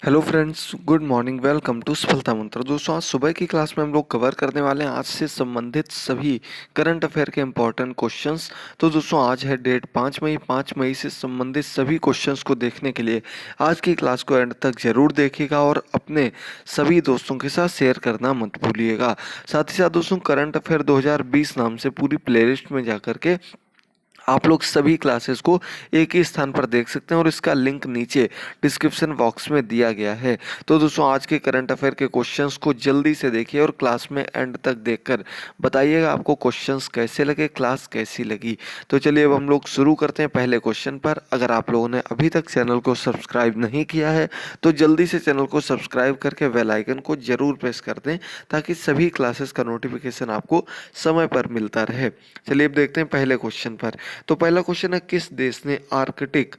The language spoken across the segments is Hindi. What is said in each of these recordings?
Hello friends, good morning. Welcome to Safalta Mantra. दोस्तों, आज सुबह की क्लास में हम लोग कवर करने वाले हैं आज से संबंधित सभी करंट अफेयर के इंपॉर्टेंट क्वेश्चंस। तो दोस्तों, आज है डेट 5 मई। 5 मई से संबंधित सभी क्वेश्चंस को देखने के लिए आज की क्लास को एंड तक जरूर देखिएगा और अपने सभी दोस्तों के साथ शेयर करना मत भूलिएगा। साथ ही साथ दोस्तों, करंट अफेयर 2020 नाम से पूरी प्लेलिस्ट में जाकर के आप लोग सभी क्लासेस को एक ही स्थान पर देख सकते हैं और इसका लिंक नीचे डिस्क्रिप्शन बॉक्स में दिया गया है। तो दोस्तों, आज के करंट अफेयर के क्वेश्चंस को जल्दी से देखिए और क्लास में एंड तक देखकर बताइएगा आपको क्वेश्चंस कैसे लगे, क्लास कैसी लगी। तो चलिए अब हम लोग शुरू करते हैं पहले क्वेश्चन पर। अगर आप लोगों ने अभी तक चैनल को सब्सक्राइब नहीं किया है तो जल्दी से चैनल को सब्सक्राइब करके बेल आइकन को जरूर प्रेस कर दें ताकि सभी क्लासेस का नोटिफिकेशन आपको समय पर मिलता रहे। चलिए अब देखते हैं पहले क्वेश्चन पर। तो पहला क्वेश्चन है, किस देश ने आर्कटिक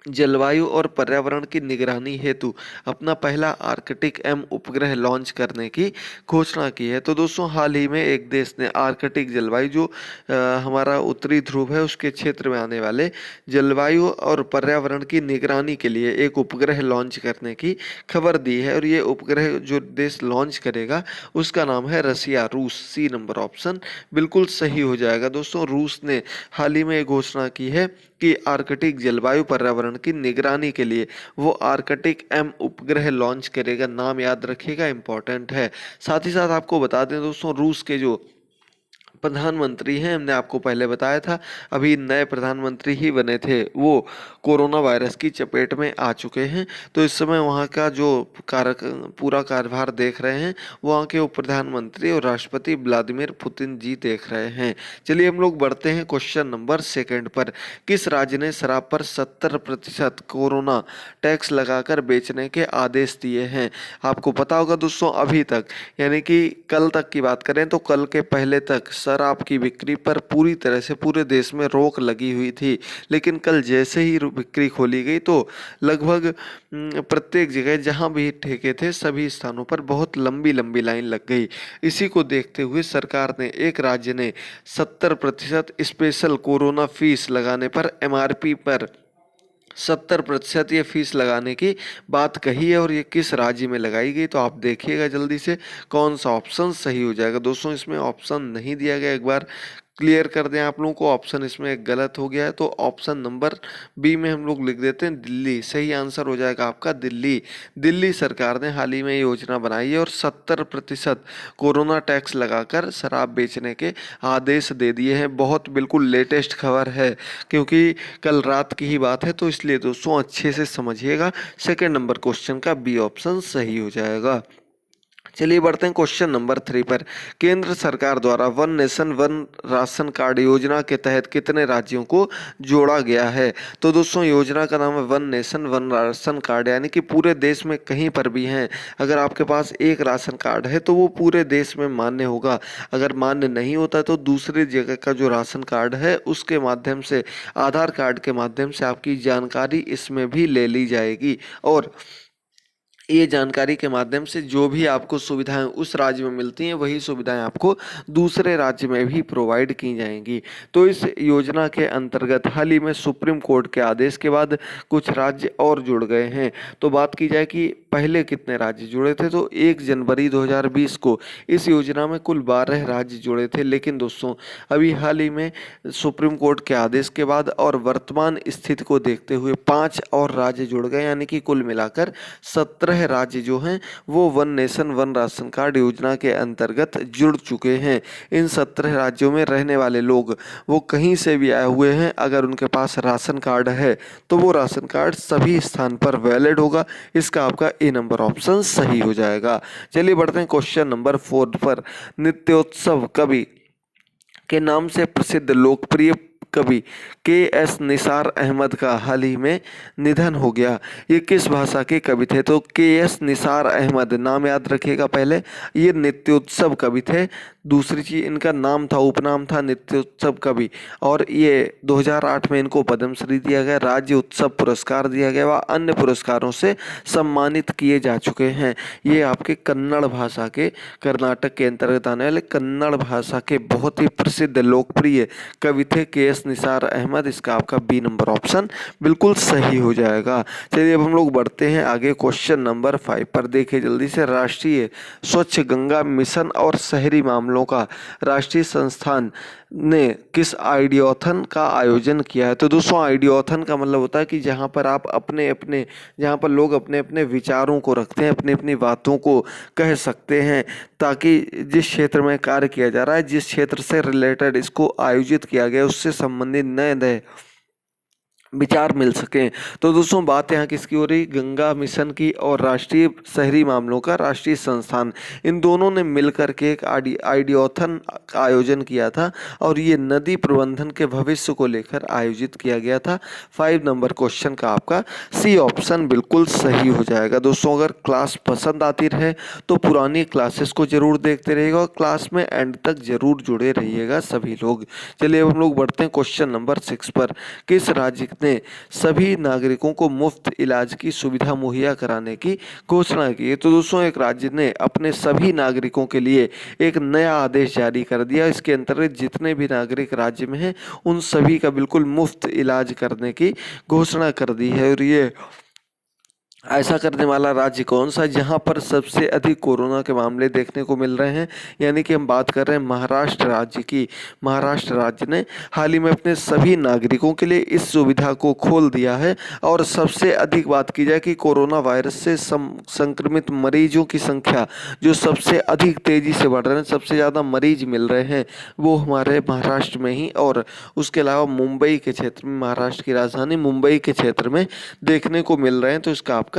जलवायु और पर्यावरण की निगरानी हेतु अपना पहला आर्कटिक एम उपग्रह लॉन्च करने की घोषणा की है? तो दोस्तों, हाल ही में एक देश ने आर्कटिक जलवायु जो हमारा उत्तरी ध्रुव है उसके क्षेत्र में आने वाले जलवायु और पर्यावरण की निगरानी के लिए एक उपग्रह लॉन्च करने की खबर दी है। और ये उपग्रह जो देश लॉन्च करेगा उसका नाम है रसिया, रूस। सी नंबर ऑप्शन बिल्कुल सही हो जाएगा। दोस्तों, रूस ने हाल ही में ये घोषणा की है कि आर्कटिक जलवायु पर्यावरण की निगरानी के लिए वो आर्कटिक एम उपग्रह लॉन्च करेगा। नाम याद रखिएगा, इंपॉर्टेंट है। साथ ही साथ आपको बता दें दोस्तों, रूस के जो प्रधानमंत्री हैं, हमने आपको पहले बताया था अभी नए प्रधानमंत्री ही बने थे, वो कोरोना वायरस की चपेट में आ चुके हैं। तो इस समय वहाँ का जो पूरा कार्यभार देख रहे हैं वहाँ के उप प्रधानमंत्री और राष्ट्रपति व्लादिमीर पुतिन जी देख रहे हैं। चलिए हम लोग बढ़ते हैं क्वेश्चन नंबर सेकंड पर। किस राज्य ने शराब पर 70% कोरोना टैक्स लगाकर बेचने के आदेश दिए हैं? आपको पता होगा दोस्तों, अभी तक यानी कि कल तक की बात करें तो कल के पहले तक शराब की बिक्री पर पूरी तरह से पूरे देश में रोक लगी हुई थी। लेकिन कल जैसे ही बिक्री खोली गई तो लगभग प्रत्येक जगह जहां भी ठेके थे सभी स्थानों पर बहुत लंबी लंबी लाइन लग गई। इसी को देखते हुए सरकार ने, एक राज्य ने 70% स्पेशल कोरोना फीस लगाने पर एमआरपी पर 70% ये फीस लगाने की बात कही है। और ये किस राज्य में लगाई गई तो आप देखिएगा जल्दी से कौन सा ऑप्शन सही हो जाएगा। दोस्तों, इसमें ऑप्शन नहीं दिया गया, एक बार क्लियर कर दें आप लोगों को, ऑप्शन इसमें एक गलत हो गया है। तो ऑप्शन नंबर बी में हम लोग लिख देते हैं दिल्ली। सही आंसर हो जाएगा आपका दिल्ली। दिल्ली सरकार ने हाल ही में योजना बनाई है और 70% कोरोना टैक्स लगाकर शराब बेचने के आदेश दे दिए हैं। बहुत बिल्कुल लेटेस्ट खबर है क्योंकि कल रात की ही बात है, तो इसलिए दोस्तों अच्छे से समझिएगा। सेकंड नंबर क्वेश्चन का बी ऑप्शन सही हो जाएगा। चलिए बढ़ते हैं क्वेश्चन नंबर 3 पर। केंद्र सरकार द्वारा one nation one ration card योजना के तहत कितने राज्यों को जोड़ा गया है? तो दोस्तों, योजना का नाम है one nation one ration card, यानी कि पूरे देश में कहीं पर भी हैं अगर आपके पास एक राशन कार्ड है तो वो पूरे देश में मान्य होगा। अगर मान्य नहीं होता तो दूसरी जगह का जो राशन कार्ड है उसके माध्यम से, आधार कार्ड के माध्यम से आपकी जानकारी इसमें भी ले ली जाएगी और ये जानकारी के माध्यम से जो भी आपको सुविधाएं उस राज्य में मिलती हैं वही सुविधाएं आपको दूसरे राज्य में भी प्रोवाइड की जाएंगी। तो इस योजना के अंतर्गत हाल ही में सुप्रीम कोर्ट के आदेश के बाद कुछ राज्य और जुड़ गए हैं। तो बात की जाए कि पहले कितने राज्य जुड़े थे, तो 1 जनवरी 2020 को इस योजना में कुल 12 राज्य जुड़े थे। लेकिन दोस्तों, अभी हाल ही में सुप्रीम कोर्ट के आदेश के बाद और वर्तमान स्थिति को देखते हुए 5 और राज्य जुड़ गए, यानी कि कुल मिलाकर 17 राज्य जो हैं वो one nation one ration card योजना के अंतर्गत जुड़ चुके हैं। इन 17 राज्यों में रहने वाले लोग वो कहीं से भी आए हुए हैं, अगर उनके पास राशन कार्ड है तो वो राशन कार्ड सभी स्थान पर वैलिड होगा। इसका आपका ए नंबर ऑप्शन सही हो जाएगा। चलिए बढ़ते हैं क्वेश्चन नंबर 4 पर। नित्योत्सव कवि के नाम से प्रसिद्ध लोकप्रिय कवि के.एस. निसार अहमद का हाल ही में निधन हो गया। ये किस भाषा के कवि थे? तो के.एस. निसार अहमद, नाम याद रखिएगा पहले, ये नित्योत्सव कवि थे। दूसरी चीज, इनका नाम था, उपनाम था नित्योत्सव कवि। और ये 2008 में इनको पद्मश्री दिया गया, राज्य उत्सव पुरस्कार दिया गया व अन्य पुरस्कारों से सम्मानित किए जा चुके हैं। ये आपके कन्नड़ भाषा के, कर्नाटक के अंतर्गत आने वाले कन्नड़ भाषा के बहुत ही प्रसिद्ध लोकप्रिय कवि थे के.एस. निसार अहमद, इसका आपका बी नंबर ऑप्शन बिल्कुल सही हो जाएगा। चलिए अब हम लोग बढ़ते हैं आगे क्वेश्चन नंबर 5 पर। देखिए जल्दी से, राष्ट्रीय स्वच्छ गंगा मिशन और शहरी मामलों का राष्ट्रीय संस्थान ने किस आइडियोथन का आयोजन किया है? तो दोस्तों आइडियोथन का मतलब होता है कि जहाँ पर आप अपने अपने जहाँ पर लोग अपने अपने विचारों को रखते हैं, अपनी अपनी बातों को कह सकते हैं, ताकि जिस क्षेत्र में कार्य किया जा रहा है, जिस क्षेत्र से रिलेटेड इसको आयोजित किया गया, उससे संबंधित नए नए विचार मिल सकें। तो दोस्तों बात यहाँ किसकी हो रही? गंगा मिशन की और राष्ट्रीय शहरी मामलों का राष्ट्रीय संस्थान, इन दोनों ने मिलकर के एक आइडियोथन का आयोजन किया था और ये नदी प्रबंधन के भविष्य को लेकर आयोजित किया गया था। 5 नंबर क्वेश्चन का आपका सी ऑप्शन बिल्कुल सही हो जाएगा। दोस्तों अगर क्लास पसंद आती रहे तो पुरानी क्लासेस को जरूर देखते रहिएगा और क्लास में एंड तक जरूर जुड़े रहिएगा सभी लोग। चलिए अब हम लोग बढ़ते हैं क्वेश्चन नंबर 6 पर। किस राज्य ने सभी नागरिकों को मुफ्त इलाज की सुविधा मुहैया कराने की घोषणा की है? तो दोस्तों एक राज्य ने अपने सभी नागरिकों के लिए एक नया आदेश जारी कर दिया। इसके अंतर्गत जितने भी नागरिक राज्य में हैं उन सभी का बिल्कुल मुफ्त इलाज करने की घोषणा कर दी है। और ये ऐसा करने वाला राज्य कौन सा, जहां पर सबसे अधिक कोरोना के मामले देखने को मिल रहे हैं? यानी कि हम बात कर रहे हैं महाराष्ट्र राज्य की। महाराष्ट्र राज्य ने हाल ही में अपने सभी नागरिकों के लिए इस सुविधा को खोल दिया है। और सबसे अधिक बात की जाए कि कोरोना वायरस से संक्रमित मरीजों की संख्या जो सबसे अधिक तेजी से बढ़ रहे हैं, सबसे ज़्यादा मरीज मिल रहे हैं, वो हमारे महाराष्ट्र में ही और उसके अलावा मुंबई के क्षेत्र में, महाराष्ट्र की राजधानी मुंबई के क्षेत्र में देखने को मिल रहे हैं। तो इसका आपका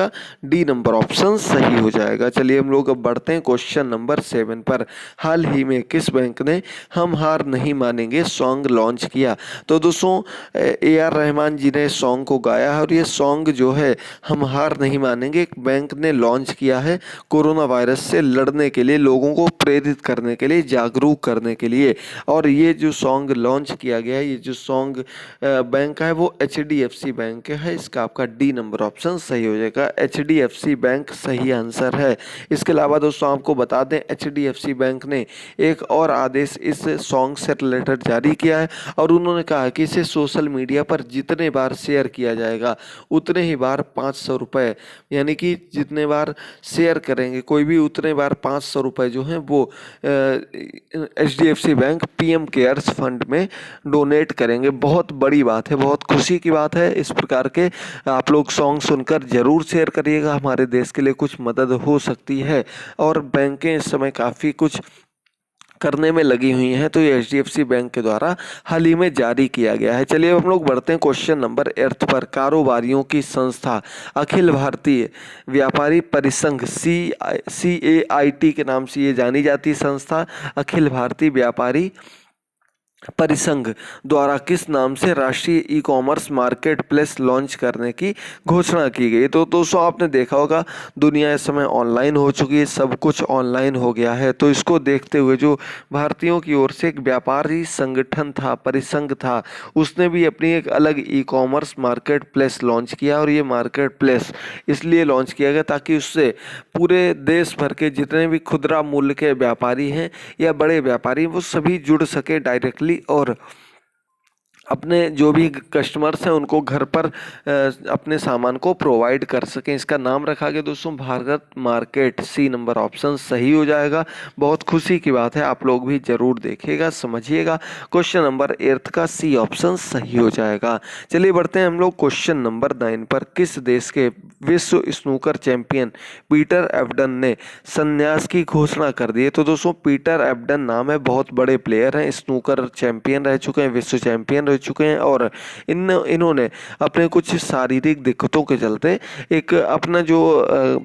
डी नंबर ऑप्शन सही हो जाएगा। चलिए हम लोग अब बढ़ते हैं क्वेश्चन नंबर 7 पर। हाल ही में किस बैंक ने हम हार नहीं मानेंगे सॉन्ग लॉन्च किया? तो दोस्तों AR रहमान जी ने सॉन्ग को गाया है और ये सॉन्ग जो है हम हार नहीं मानेंगे एक बैंक ने लॉन्च किया है कोरोना वायरस से लड़ने के लिए, लोगों को प्रेरित करने के लिए, जागरूक करने के लिए। और ये जो सॉन्ग लॉन्च किया गया है, ये जो सॉन्ग बैंक का है वो HDFC बैंक है। इसका आपका डी नंबर ऑप्शन सही हो जाएगा। HDFC बैंक सही आंसर है। इसके अलावा दोस्तों आपको बता दें HDFC बैंक ने एक और आदेश इस सॉन्ग से रिलेटेड जारी किया है और उन्होंने कहा कि इसे सोशल मीडिया पर जितने बार शेयर किया जाएगा उतने ही बार 500 रुपये, यानी कि जितने बार शेयर करेंगे कोई भी उतने बार 500 रुपये जो हैं वो HDFC bank PM cares fund में डोनेट करेंगे। बहुत बड़ी बात है, बहुत खुशी की बात है। इस प्रकार के आप लोग सॉन्ग सुनकर जरूर शेयर करिएगा, हमारे देश के लिए कुछ मदद हो सकती है। और बैंकें इस समय काफ़ी कुछ करने में लगी हुई हैं, तो ये HDFC बैंक के द्वारा हाल ही में जारी किया गया है। चलिए हम लोग बढ़ते हैं क्वेश्चन नंबर 8 पर। कारोबारियों की संस्था अखिल भारतीय व्यापारी परिसंघ CAIT के नाम से ये जानी जाती संस्था अखिल भारतीय व्यापारी परिसंघ द्वारा किस नाम से राष्ट्रीय ई-कॉमर्स मार्केट प्लेस लॉन्च करने की घोषणा की गई? तो दोस्तों आपने देखा होगा दुनिया इस समय ऑनलाइन हो चुकी है, सब कुछ ऑनलाइन हो गया है। तो इसको देखते हुए जो भारतीयों की ओर से एक व्यापारी संगठन था, परिसंघ था, उसने भी अपनी एक अलग ई-कॉमर्स मार्केट प्लेस लॉन्च किया। और ये मार्केट प्लेस इसलिए लॉन्च किया गया ताकि उससे पूरे देश भर के जितने भी खुदरा मूल्य के व्यापारी हैं या बड़े व्यापारी, वो सभी जुड़ सके डायरेक्टली और अपने जो भी कस्टमर्स हैं उनको घर पर अपने सामान को प्रोवाइड कर सकें। इसका नाम रखा गया दोस्तों Bharat market. C number option सही हो जाएगा। बहुत खुशी की बात है, आप लोग भी जरूर देखिएगा, समझिएगा। क्वेश्चन नंबर 8 का सी ऑप्शन सही हो जाएगा। चलिए बढ़ते हैं हम लोग क्वेश्चन नंबर 9 पर। किस देश के विश्व स्नूकर चैंपियन पीटर एबडन ने संन्यास की घोषणा कर दी है? तो दोस्तों पीटर एबडन नाम है, बहुत बड़े प्लेयर हैं, स्नूकर चैंपियन रह चुके हैं, विश्व चैंपियन चुके हैं। और इन्होंने अपने कुछ शारीरिक दिक्कतों के चलते एक अपना जो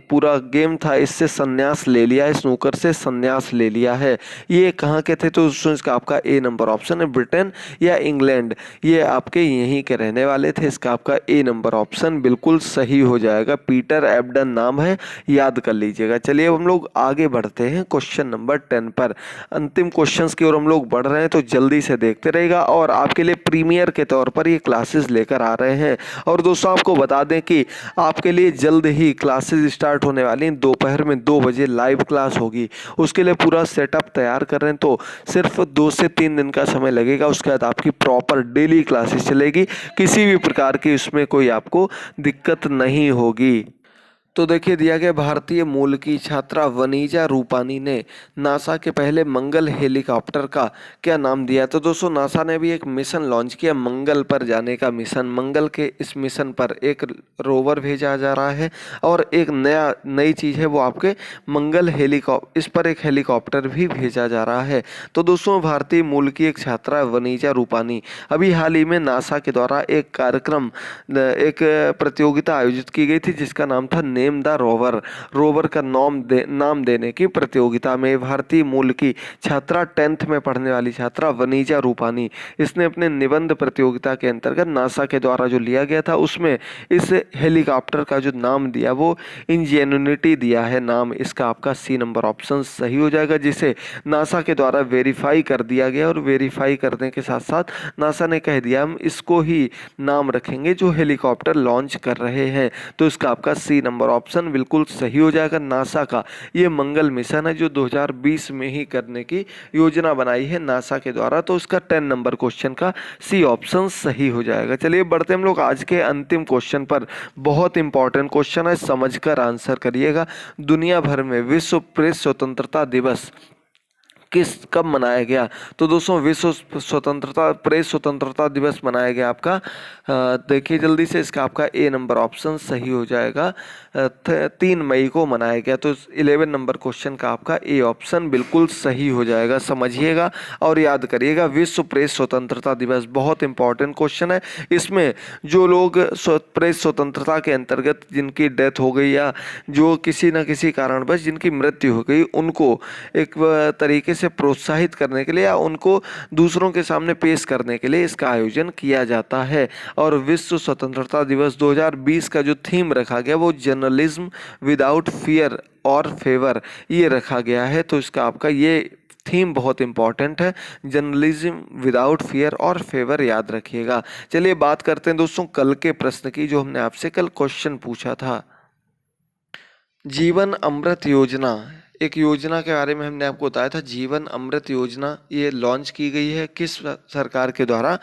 पूरा गेम था इससे संन्यास ले लिया है, स्नूकर से संन्यास ले लिया है। ये कहाँ के थे? तो इसका आपका ए नंबर ऑप्शन है, ब्रिटेन या इंग्लैंड, ये आपके यहीं के रहने वाले थे। इसका आपका ए नंबर ऑप्शन बिल्कुल सही हो जाएगा। पीटर एबडन नाम है, याद कर लीजिएगा। चलिए अब हम लोग आगे बढ़ते हैं क्वेश्चन नंबर 10 पर। अंतिम क्वेश्चंस की ओर हम लोग बढ़ रहे हैं, तो जल्दी से देखते रहेगा। और आपके लिए प्रीमियर के तौर पर ये क्लासेस लेकर आ रहे हैं। और दोस्तों आपको बता दें कि आपके लिए जल्द ही क्लासेस स्टार्ट होने वाली हैं। दोपहर में 2 बजे लाइव क्लास होगी। उसके लिए पूरा सेटअप तैयार कर रहे हैं, तो सिर्फ 2 से 3 दिन का समय लगेगा। उसके बाद आपकी प्रॉपर डेली क्लासेस चलेगी, किसी भी प्रकार की उसमें कोई आपको दिक्कत नहीं होगी। तो देखिए दिया गया, भारतीय मूल की छात्रा वनीजा रूपानी ने नासा के पहले मंगल हेलीकॉप्टर का क्या नाम दिया। तो दोस्तों नासा ने भी एक मिशन लॉन्च किया, मंगल पर जाने का मिशन। मंगल के इस मिशन पर एक रोवर भेजा जा रहा है और एक नई चीज़ है वो आपके मंगल इस पर एक हेलीकॉप्टर भी भेजा जा रहा है। तो दोस्तों भारतीय मूल की एक छात्रा वनीजा रूपानी अभी हाल ही में नासा के द्वारा एक प्रतियोगिता आयोजित की गई थी जिसका नाम था नेम द रोवर का नाम देने की प्रतियोगिता में भारतीय मूल की छात्रा 10th में पढ़ने वाली छात्रा वनीजा रूपानी, इसने अपने निबंध प्रतियोगिता के अंतर्गत नासा के द्वारा जो लिया गया था उसमें इस हेलीकॉप्टर का जो नाम दिया वो इंजेन्युनिटी दिया है नाम। इसका आपका सी नंबर ऑप्शन सही हो जाएगा, जिसे नासा के द्वारा वेरीफाई कर दिया गया। और वेरीफाई करने के साथ साथ नासा ने कह दिया हम इसको ही नाम रखेंगे जो हेलीकॉप्टर लॉन्च कर रहे हैं। तो इसका आपका सी नंबर ऑप्शन बिल्कुल सही हो जाएगा। नासा का ये मंगल मिशन है जो 2020 में ही करने की योजना बनाई है नासा के द्वारा। तो उसका 10 नंबर क्वेश्चन का सी ऑप्शन सही हो जाएगा। चलिए बढ़ते हम लोग आज के अंतिम क्वेश्चन पर। बहुत इंपॉर्टेंट क्वेश्चन है, समझकर आंसर करिएगा। दुनिया भर में विश्व प्रेस स्वतंत्रता दिवस कब मनाया गया। तो दोस्तों विश्व प्रेस स्वतंत्रता दिवस मनाया गया आपका, देखिए जल्दी से, इसका आपका ए नंबर ऑप्शन सही हो जाएगा। 3 मई को मनाया गया। तो 11 नंबर क्वेश्चन का आपका ए ऑप्शन बिल्कुल सही हो जाएगा। समझिएगा और याद करिएगा, विश्व प्रेस स्वतंत्रता दिवस बहुत इंपॉर्टेंट क्वेश्चन है। इसमें जो लोग प्रेस स्वतंत्रता के अंतर्गत जिनकी डेथ हो गई या जो किसी न किसी कारणवश जिनकी मृत्यु हो गई, उनको एक तरीके से प्रोत्साहित करने के लिए या उनको दूसरों के सामने पेश करने के लिए इसका आयोजन किया जाता है। और विश्व स्वतंत्रता दिवस 2020 का जो थीम रखा गया वो जर्नलिज्म विदाउट फियर और फेवर ये रखा गया है। तो इसका आपका ये थीम बहुत इंपॉर्टेंट है, जर्नलिज्म विदाउट फियर और फेवर, याद रखिएगा। चलिए बात करते हैं दोस्तों कल के प्रश्न की, जो हमने आपसे कल क्वेश्चन पूछा था। जीवन अमृत योजना, एक योजना के बारे में हमने आपको बताया था। जीवन अमृत योजना ये लॉन्च की गई है किस सरकार के द्वारा,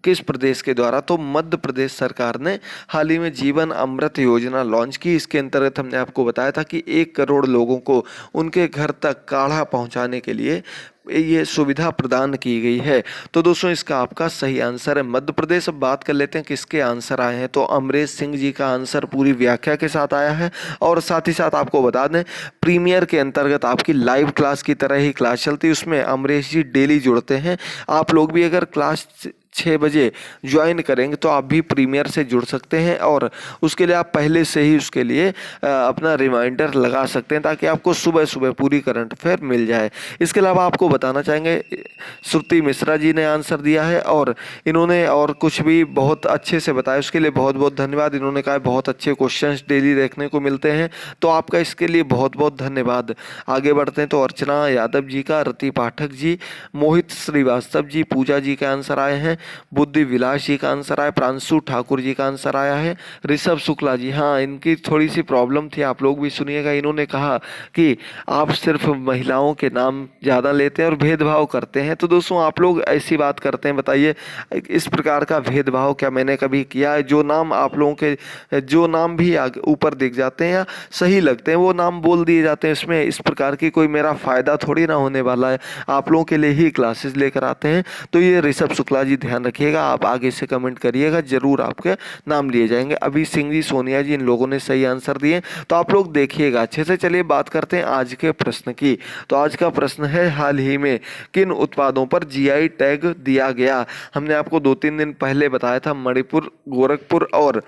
किस प्रदेश के द्वारा। तो मध्य प्रदेश सरकार ने हाल ही में जीवन अमृत योजना लॉन्च की। इसके अंतर्गत हमने आपको बताया था कि 1 करोड़ लोगों को उनके घर तक काढ़ा पहुंचाने के लिए ये सुविधा प्रदान की गई है। तो दोस्तों इसका आपका सही आंसर है मध्य प्रदेश। अब बात कर लेते हैं किसके आंसर आए हैं। तो अमरेश सिंह जी का आंसर पूरी व्याख्या के साथ आया है। और साथ ही साथ आपको बता दें, प्रीमियर के अंतर्गत आपकी लाइव क्लास की तरह ही क्लास चलती है, उसमें अमरेश जी डेली जुड़ते हैं। आप लोग भी अगर क्लास 6 बजे ज्वाइन करेंगे तो आप भी प्रीमियर से जुड़ सकते हैं। और उसके लिए आप पहले से ही उसके लिए अपना रिमाइंडर लगा सकते हैं ताकि आपको सुबह सुबह पूरी करंट अफेयर मिल जाए। इसके अलावा आपको बताना चाहेंगे, श्रुति मिश्रा जी ने आंसर दिया है और इन्होंने और कुछ भी बहुत अच्छे से बताया, उसके लिए बहुत बहुत धन्यवाद। इन्होंने कहा बहुत अच्छे क्वेश्चंस डेली देखने को मिलते हैं, तो आपका इसके लिए बहुत बहुत धन्यवाद। आगे बढ़ते हैं तो अर्चना यादव जी का, रति पाठक जी, मोहित श्रीवास्तव जी, पूजा जी के आंसर आए हैं। बुद्धि विलास जी का आंसर आया, प्रांशु ठाकुर जी का आंसर आया है। ऋषभ शुक्ला जी, हाँ इनकी थोड़ी सी प्रॉब्लम थी, आप लोग भी सुनिएगा। इन्होंने कहा कि आप सिर्फ महिलाओं के नाम ज़्यादा लेते हैं और भेदभाव करते हैं। तो दोस्तों आप लोग ऐसी बात करते हैं, बताइए इस प्रकार का भेदभाव क्या मैंने कभी किया है। जो नाम आप लोगों के जो नाम भी ऊपर दिख जाते हैं या सही लगते हैं वो नाम बोल दिए जाते हैं, इसमें इस प्रकार की कोई मेरा फ़ायदा थोड़ी ना होने वाला है। आप लोगों के लिए ही क्लासेस लेकर आते हैं। तो ये ऋषभ शुक्ला जी ध्यान रखिएगा, आप आगे से कमेंट करिएगा, जरूर आपके नाम लिए जाएंगे। अभी सिंह जी, सोनिया जी, इन लोगों ने सही आंसर दिए, तो आप लोग देखिएगा अच्छे से। चलिए बात करते हैं आज के प्रश्न की। तो आज का प्रश्न है, हाल ही में किन उत्पादों पर जीआई टैग दिया गया। हमने आपको 2-3 दिन पहले बताया था, मणिपुर, गोरखपुर और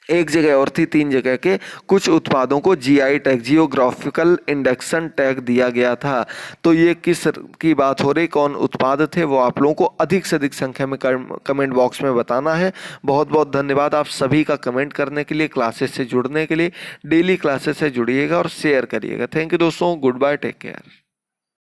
एक जगह और थी, 3 जगह के कुछ उत्पादों को GI tag, geographical induction tag दिया गया था। तो ये किस की बात हो रही, कौन उत्पाद थे, वो आप लोगों को अधिक से अधिक संख्या में कमेंट बॉक्स में बताना है। बहुत बहुत धन्यवाद आप सभी का कमेंट करने के लिए, क्लासेस से जुड़ने के लिए। डेली क्लासेस से जुड़िएगा और शेयर करिएगा। थैंक यू दोस्तों, गुड बाय, टेक केयर।